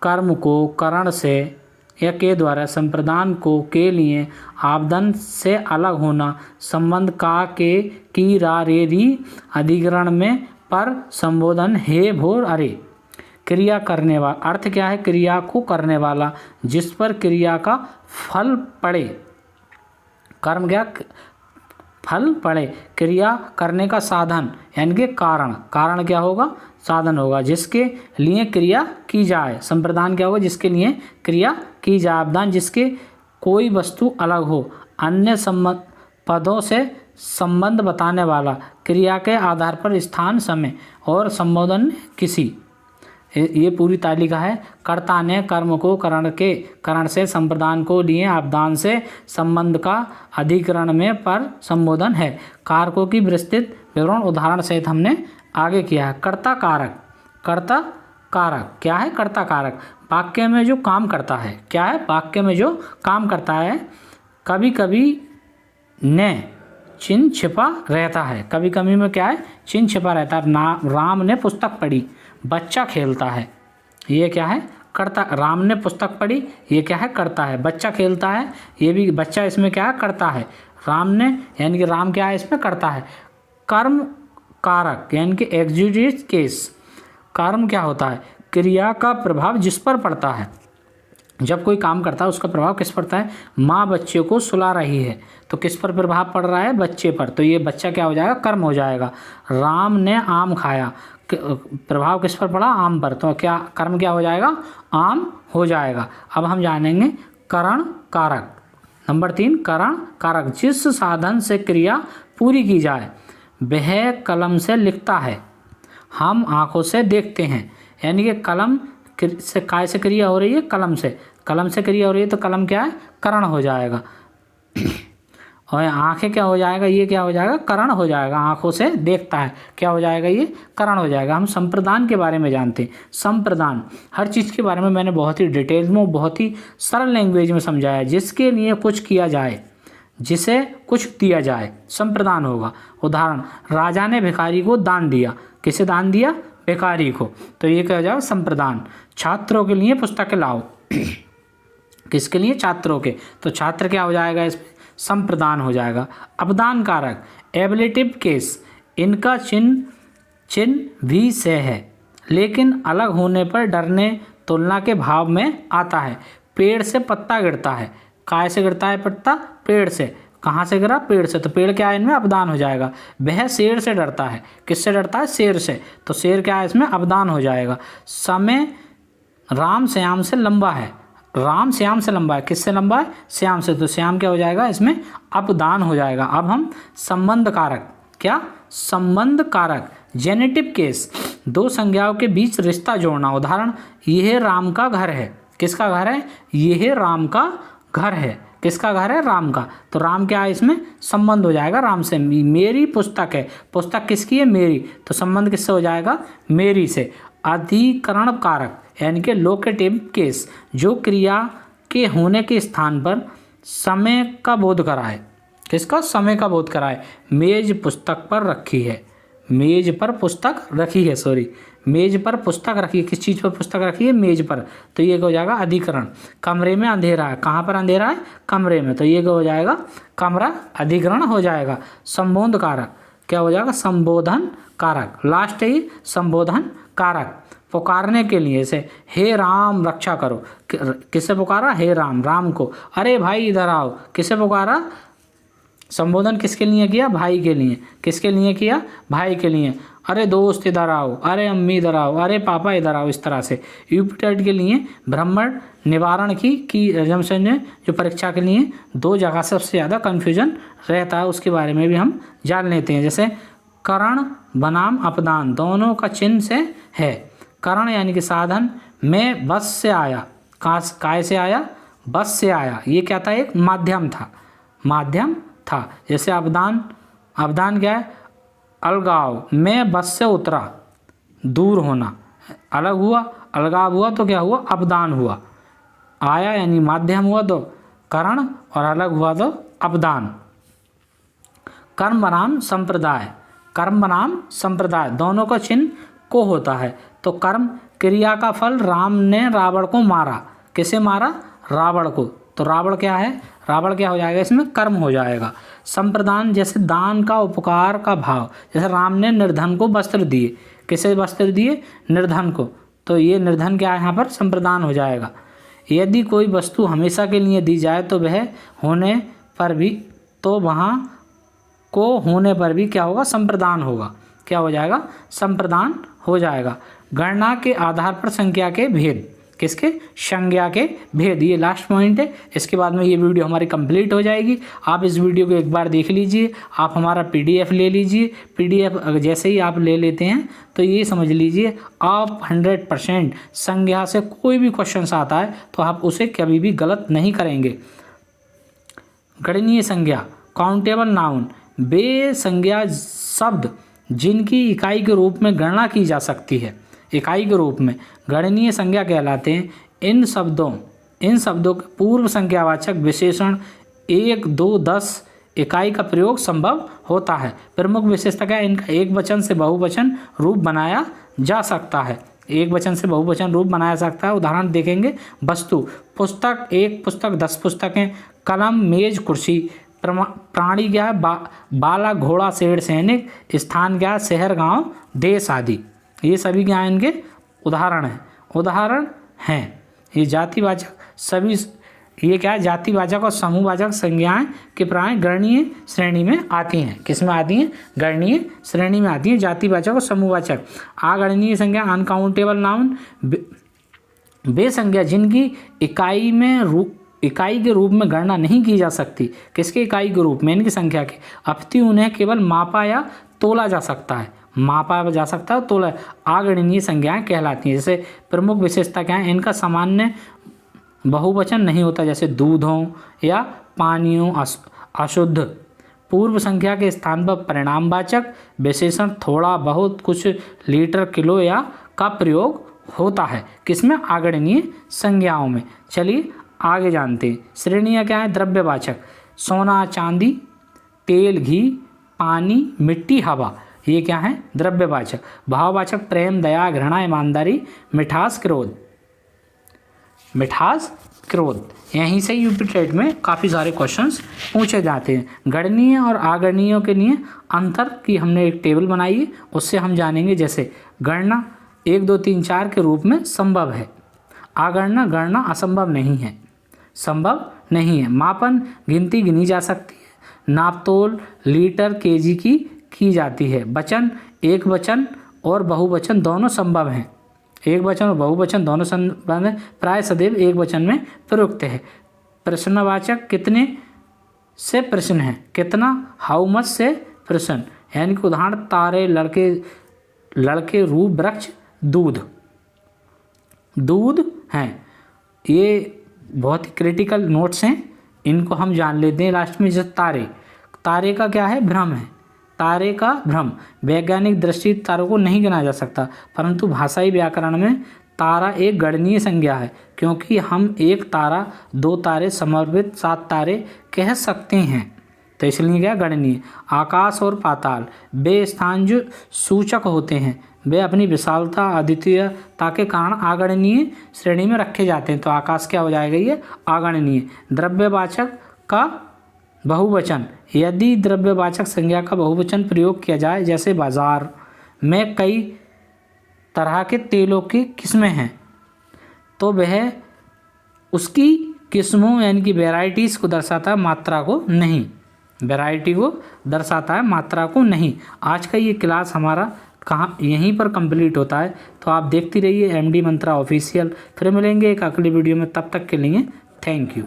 Speaker 1: कर्म को करण से या के द्वारा संप्रदान को के लिए आबदन से अलग होना, संबंध का के की रा रे री अधिकरण में पर संबोधन हे भोर अरे। क्रिया करने वाला, अर्थ क्या है? क्रिया को करने वाला, जिस पर क्रिया का फल पड़े। कर्म क्या? फल पड़े। क्रिया करने का साधन, यानी कि कारण, कारण क्या होगा? साधन होगा। जिसके लिए क्रिया की जाए। संप्रदान क्या होगा? जिसके लिए क्रिया की जाए। आबदान, जिसके कोई वस्तु अलग हो। अन्य संबंध पदों से संबंध बताने वाला, क्रिया के आधार पर स्थान, समय और संबोधन किसी। ये पूरी तालिका है। कर्ता ने कर्म को करण से संप्रदान को लिए आबदान से संबंध का अधिकरण में पर संबोधन है। कारकों की विस्तृत विवरण उदाहरण सहित हमने आगे किया है। कर्ता कारक, कर्ता कारक क्या है? कर्ता कारक वाक्य में जो काम करता है। क्या है? वाक्य में जो काम करता है। कभी कभी ने चिन्ह छिपा रहता है। कभी कभी में क्या है? चिन्ह छिपा रहता है। राम ने पुस्तक पढ़ी, बच्चा खेलता है। ये क्या है? करता। राम ने पुस्तक पढ़ी, ये क्या है, करता है। बच्चा खेलता है, ये भी बच्चा इसमें क्या है, करता है। राम ने यानी कि राम क्या है, इसमें करता है। कर्म कारक यानी कि एग्जीक्यूटिव केस। कर्म क्या होता है, क्रिया का प्रभाव जिस पर पड़ता है। जब कोई काम करता है उसका प्रभाव किस पर पड़ता है। माँ बच्चे को सुला रही है तो किस पर प्रभाव पड़ रहा है, बच्चे पर, तो ये बच्चा क्या हो जाएगा, कर्म हो जाएगा। राम ने आम खाया, प्रभाव किस पर पड़ा, आम पर, तो क्या कर्म क्या हो जाएगा, आम हो जाएगा। अब हम जानेंगे करण कारक। नंबर 3 करण कारक, जिस साधन से क्रिया पूरी की जाए। वह कलम से लिखता है, हम आंखों से देखते हैं। यानी कि कलम से, काय से क्रिया हो रही है, कलम से, कलम से क्रिया हो रही है तो कलम क्या है, करण हो जाएगा। और आंखें क्या हो जाएगा, ये क्या हो जाएगा, करण हो जाएगा। आंखों से देखता है, क्या हो जाएगा, ये करण हो जाएगा। हम संप्रदान के बारे में जानते हैं। संप्रदान, हर चीज़ के बारे में मैंने बहुत ही डिटेल में, बहुत ही सरल लैंग्वेज में समझाया। जिसके लिए कुछ किया जाए, जिसे कुछ दिया जाए, संप्रदान होगा। उदाहरण, राजा ने भिखारी को दान दिया। किसे दान दिया, भिखारी को, तो ये क्या हो जाएगा, संप्रदान। छात्रों के लिए पुस्तकें लाओ, किसके लिए, छात्रों के, तो छात्र क्या हो जाएगा, इसमें संप्रदान हो जाएगा। अपदान कारक, एबिलिटिव केस, इनका चिन्ह भी से है लेकिन अलग होने पर डरने तुलना के भाव में आता है। पेड़ से पत्ता गिरता है, काय से गिरता है पत्ता, पेड़ से, कहाँ से गिरा, पेड़ से, तो पेड़ क्या है, इनमें अपदान हो जाएगा। वह शेर से डरता है, किससे डरता है, शेर से, तो शेर क्या है, इसमें अपदान हो जाएगा। समय राम श्याम से लंबा है, राम श्याम से लंबा है, किससे लंबा है, श्याम से, तो श्याम क्या हो जाएगा, इसमें अपदान हो जाएगा। अब हम संबंध कारक, क्या, संबंध कारक, जेनेटिव केस, दो संज्ञाओं के बीच रिश्ता जोड़ना। उदाहरण, यह राम का घर है, किसका घर है, यह राम का घर है, किसका घर है, राम का, तो राम क्या है, इसमें संबंध हो जाएगा राम से। मेरी पुस्तक है, पुस्तक किसकी है, मेरी, तो संबंध किससे हो जाएगा, मेरी से। अधिकरण कारक यानी कि लोकेटिव केस, जो क्रिया के होने के स्थान पर समय का बोध कराए, किसका, समय का बोध कराए। मेज पुस्तक पर रखी है, मेज पर पुस्तक रखी है, सॉरी, मेज पर पुस्तक रखी है, किस चीज़ पर पुस्तक रखी है, मेज पर, तो ये हो जाएगा अधिकरण। कमरे में अंधेरा है, कहाँ पर अंधेरा है, कमरे में, तो ये हो जाएगा कमरा, अधिकरण हो जाएगा। संबोधन कारक क्या हो जाएगा, संबोधन कारक, लास्ट है ये संबोधन कारक। पुकारने के लिए से, हे राम रक्षा करो, किससे पुकारा, हे राम, राम को। अरे भाई इधर आओ, किससे पुकारा, संबोधन किसके लिए किया, भाई के लिए, किसके लिए किया, भाई के लिए। अरे दोस्त इधर आओ, अरे अम्मी इधर आओ, अरे पापा इधर आओ, इस तरह से। यूपिटेट के लिए भ्रमण निवारण की समझे, जो परीक्षा के लिए 2 जगह से सबसे ज़्यादा कन्फ्यूजन रहता है, उसके बारे में भी हम जान लेते हैं। जैसे करण बनाम अपदान, दोनों का चिन्ह से है। करण यानी कि साधन, मैं बस से आया, काय से आया, बस से आया, ये क्या था, एक माध्यम था, माध्यम था। जैसे अपदान, अपदान क्या है, अलगाव, मैं बस से उतरा, दूर होना, अलग हुआ, अलगाव हुआ तो क्या हुआ, अपदान हुआ। आया यानी माध्यम हुआ तो करण, और अलग हुआ तो अपदान। कर्म बनाम संप्रदाय, कर्म बनाम संप्रदाय, दोनों का चिन्ह को होता है। तो कर्म, क्रिया का फल, राम ने रावण को मारा, किसे मारा, रावण को, तो रावण क्या है, रावण क्या हो जाएगा, इसमें कर्म हो जाएगा। संप्रदान, जैसे दान का, उपकार का भाव, जैसे राम ने निर्धन को वस्त्र दिए, किसे वस्त्र दिए, निर्धन को, तो ये निर्धन क्या है, यहाँ पर संप्रदान हो जाएगा। यदि कोई वस्तु हमेशा के लिए दी जाए तो वह होने पर भी, तो वहाँ को होने पर भी क्या होगा, संप्रदान होगा, क्या हो जाएगा, संप्रदान हो जाएगा। गणना के आधार पर संख्या के भेद, किसके, संज्ञा के भेद, ये लास्ट पॉइंट है। इसके बाद में ये वीडियो हमारी कंप्लीट हो जाएगी। आप इस वीडियो को एक बार देख लीजिए, आप हमारा PDF ले लीजिए। PDF जैसे ही आप ले लेते हैं तो ये समझ लीजिए आप 100% संज्ञा से कोई भी क्वेश्चन आता है तो आप उसे कभी भी गलत नहीं करेंगे। गणनीय संज्ञा, काउंटेबल नाउन, वे संज्ञा शब्द जिनकी इकाई के रूप में गणना की जा सकती है, इकाई के रूप में गणनीय संज्ञा कहलाते हैं। इन शब्दों के पूर्व संख्यावाचक विशेषण 1, 2, 10 इकाई का प्रयोग संभव होता है। प्रमुख विशेषता क्या है, इनका एक वचन से बहुवचन रूप बनाया जा सकता है। एक वचन से बहुवचन रूप बनाया सकता है। उदाहरण देखेंगे। वस्तु, पुस्तक, एक पुस्तक, 10 पुस्तकें। कलम, मेज, कुर्सी। प्राणी क्या है, बालक, घोड़ा, शेर, सैनिक। स्थान क्या है, शहर, गांव, देश आदि। ये सभी क्या हैं, इनके उदाहरण हैं। ये जातिवाचक सभी, ये क्या है, जातिवाचक और समूहवाचक संज्ञाएं के प्राय गणनीय श्रेणी में आती हैं। किस में आती हैं, गणनीय श्रेणी में आती हैं, जातिवाचक और समूहवाचक। अगणनीय संज्ञा, अनकाउंटेबल नाउन, वे संज्ञा जिनकी इकाई के रूप में गणना नहीं की जा सकती। किसके इकाई के रूप में, इनकी संख्या के, अपितु उन्हें केवल मापा या तोला जा सकता है। मापा जा सकता है, तोला। अगणनीय संज्ञाएं कहलाती हैं। जैसे प्रमुख विशेषता क्या है, इनका सामान्य बहुवचन नहीं होता, जैसे दूधों या पानियों, अशुद्ध। पूर्व संख्या के स्थान पर परिणामवाचक विशेषण थोड़ा, बहुत, कुछ, लीटर, किलो या का प्रयोग होता है। किसमें, अगणनीय संज्ञाओं में। चलिए आगे जानते हैं। श्रेणियाँ क्या है, द्रव्यवाचक, सोना, चांदी, तेल, घी, पानी, मिट्टी, हवा। ये क्या है, द्रव्यवाचक। भाववाचक, प्रेम, दया, घृणा, ईमानदारी, मिठास, क्रोध। यहीं से यूपी टेट में काफ़ी सारे क्वेश्चंस पूछे जाते हैं। गणनीय और अगणनीयों के लिए अंतर की हमने एक टेबल बनाई है, उससे हम जानेंगे। जैसे गणना 1, 2, 3, 4 के रूप में संभव है। अगणना, गणना असंभव नहीं है, संभव नहीं है। मापन, गिनती, गिनी जा सकती है। नापतोल, लीटर, केजी की जाती है। वचन, एक वचन और बहुवचन दोनों संभव हैं। एक वचन और बहुवचन दोनों संभव हैं, प्राय सदैव एक वचन में प्रयुक्त है। प्रश्नवाचक, कितने से प्रश्न है, कितना, हाउ मच से प्रश्न। यानी कि उदाहरण, तारे, लड़के, रूप, वृक्ष, दूध हैं। ये बहुत ही क्रिटिकल नोट्स हैं, इनको हम जान लेते हैं लास्ट में। जैसे तारे का क्या है, भ्रम है। तारे का भ्रम, वैज्ञानिक दृष्टि तारों को नहीं गिना जा सकता, परंतु भाषाई व्याकरण में तारा एक गणनीय संज्ञा है, क्योंकि हम 1 तारा, 2 तारे, समर्पित 7 तारे कह सकते हैं, तो इसलिए क्या, गणनीय। आकाश और पाताल, वे स्थान जो सूचक होते हैं, वे अपनी विशालता, अद्वितीयता के कारण अगणनीय श्रेणी में रखे जाते हैं, तो आकाश क्या हो जाएगा, ये अगणनीय। द्रव्यवाचक का बहुवचन, यदि द्रव्यवाचक संज्ञा का बहुवचन प्रयोग किया जाए, जैसे बाजार में कई तरह के तेलों की किस्में हैं, तो वह उसकी किस्मों यानी कि वेराइटीज़ को दर्शाता है, मात्रा को नहीं। वैरायटी को दर्शाता है, मात्रा को नहीं। आज का ये क्लास हमारा कहाँ, यहीं पर कंप्लीट होता है, तो आप देखती रहिए MD मंत्रा ऑफिशियल। फिर मिलेंगे एक अगली वीडियो में, तब तक के लिए थैंक यू।